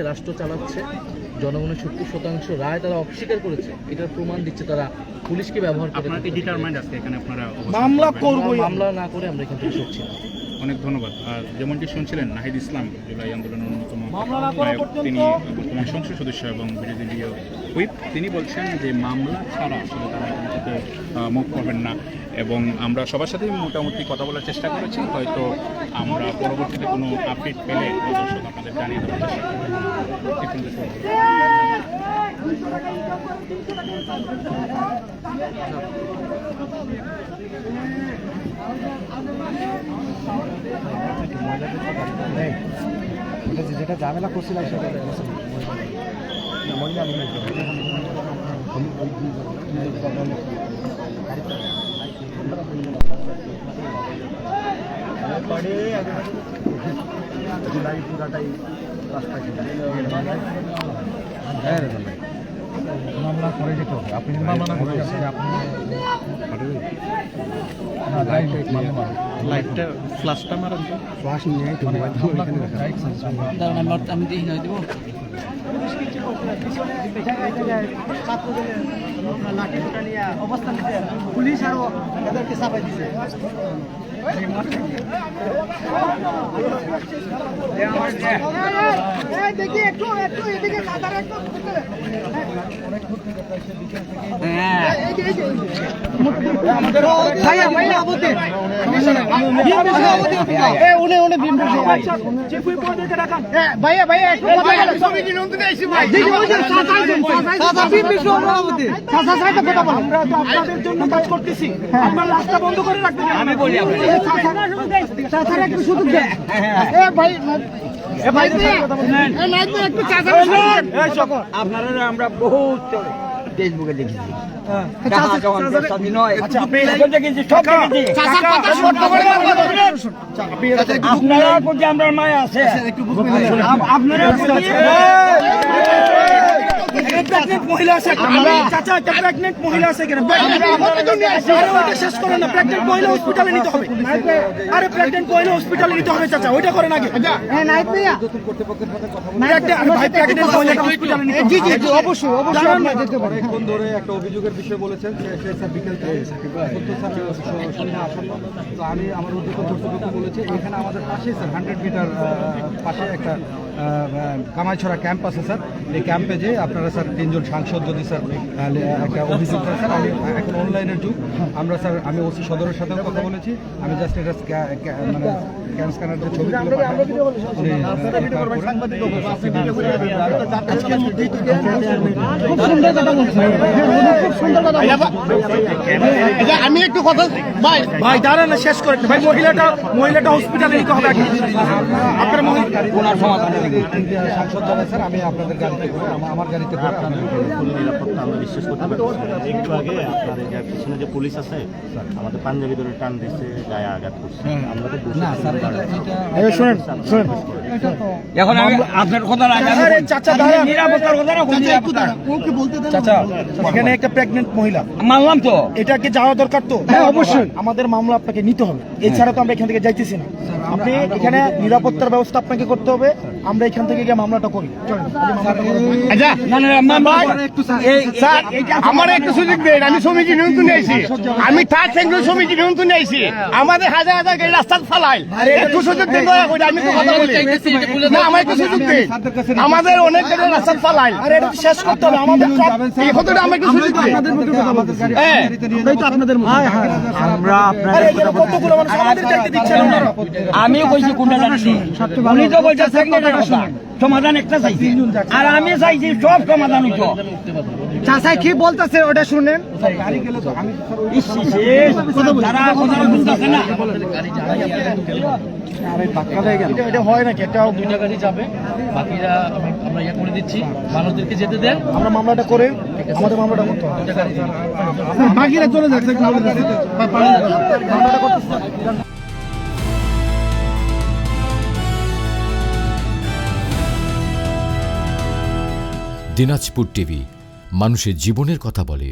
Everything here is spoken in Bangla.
রাষ্ট্র চালাচ্ছে, জনগণের 70% রায় তারা অস্বীকার করেছে, এটার প্রমাণ দিচ্ছে তারা পুলিশকে ব্যবহার করে। মামলা না করে আমরা এখান থেকে সরছি না। অনেক ধন্যবাদ। আর যেমনটি শুনছিলেন, নাহিদ ইসলাম জুলাই আন্দোলনের অন্যতম নায়ক, তিনি বর্তমান সংসদ সদস্য এবং বিরোধী দলীয় হুইপ, তিনি বলছেন যে মামলা ছাড়া আসলে তারা এখান থেকে মুভ করবেন না। এবং আমরা সবার সাথেই মোটামুটি কথা বলার চেষ্টা করেছি, হয়তো আমরা পরবর্তীতে কোনো আপডেট পেলে দর্শক আপনাদের জানিয়ে দেওয়ার চেষ্টা করব। যেটা ঝামেলা করছিলাম সেটা মহিলা পুরাটাই রাস্তা মামলা করে যেতে হবে। আপনি মামলা করে আপনি লাইটটা ফ্লাশটা মারেন, তো ফ্লাশ নিয়ে আমি দেখি না দেবো। পুলিশ আরো এদেরকে চাপাই দিচ্ছে। দেখি একটু এদিকে আপনাদের জন্য কাজ করতেছি, আপনার রাস্তা বন্ধ করে রাখবেন। আমি বলি আপনারা আমরা বহুত ফেসবুকে দেখেছি, আপনারা প্রতি আমরা মায়া আছে। আপনারা মহিলা আছে, চাচা একটা প্রেগনেন্ট মহিলা আছে, শেষ করেন না। প্রেগনেন্ট মহিলা হসপিটালে নিতে হবে। আরে প্রেগনেন্ট মহিলা হসপিটালে নিতে হবে চাচা, ওইটা করেন আগে। অনেকক্ষণ ধরে একটা অভিযোগের বিষয় বলেছেন, বিকেল তো আমি আমার উদ্যোগ কর্তৃপক্ষ বলেছি এখানে আমাদের পাশে স্যার 100 মিটার পাশে একটা কামাইছড়া ক্যাম্প আছে স্যার। এই ক্যাম্পে যে আপনারা স্যার 3 জন সাংসদ যদি স্যার একটা অভিযোগ করেন স্যার, আমি এখন অনলাইনের যুগ, আমরা স্যার আমি ওসি সদরের সাথেও কথা বলেছি। আমি জাস্ট এটা মানে ক্যান স্ক্যানার যে ছবি আমি একটু কথা ভাই দাঁড়ান না, শেষ করে ভাই। মহিলাটা হসপিটালে নিতে হবে আগে। আপনার ওনার সমাধান সাংসদ জানাই স্যার, আমি আপনাদের গাড়িতে করে আমার গাড়িতে করে নিরাপত্তা আমরা বিশ্বাস করতে পারি। একটু আগে আপনার এই পিছনে যে পুলিশ আছে আমাদের পাঞ্জাবি ধরে টান দিচ্ছে, গায়ে আঘাত করছে। আমরা তো শুনেন এখন আমি আপনার কথা চাচা নিরাপত্তার কথা চাচা, এখানে একটা প্রেগনেন্ট মহিলা মানলাম, তো এটাকে যাওয়া দরকার। তো অবশ্যই আমাদের মামলা আপনাকে নিতে হবে, এছাড়া তো আমরা এখান থেকে যাইতেছি না। আপনি এখানে নিরাপত্তার ব্যবস্থা আপনাকে করতে হবে, আমরা এখান থেকে গিয়ে মামলাটা করি। আমার একটু সুযোগ দেন, আমি সমিতি নিয়ন্ত্রণ আইছি, আমি থার্ড সেন্ট্রাল সমিতি নিয়ন্ত্রণ আইছি। আমাদের হাজার হাজার গাড়ি রাস্তা ফালাই, একটু সুযোগ দেন দয়া করে, আমি তো কথা বলি না, আমার একটু সুযোগ দেন। আমাদের অনেক গাড়ি রাস্তা ফালাই, আরে এটা শেষ করতে হবে আমাদের। এই কথাটা আমার একটু সুযোগ দেন। আমি কইছি কোনটা জানি, উনি তো বলছেন সমাধান একটা চাইছি, আর আমি চাইছি সব সমাধান হইতো। চাচা কি বলতেছে ওটা শুনেন। এটা হয় নাকি? একটা 2টা গাড়ি যাবে, বাকিরা আমরা ইয়ে করে দিচ্ছি, মানুষদেরকে যেতে দেন, আমরা মামলাটা করে আমাদের মামলাটা করতে হবে। বাকিরা চলে যাচ্ছে। দিনাজপুর টিভি, মানুষের জীবনের কথা বলে।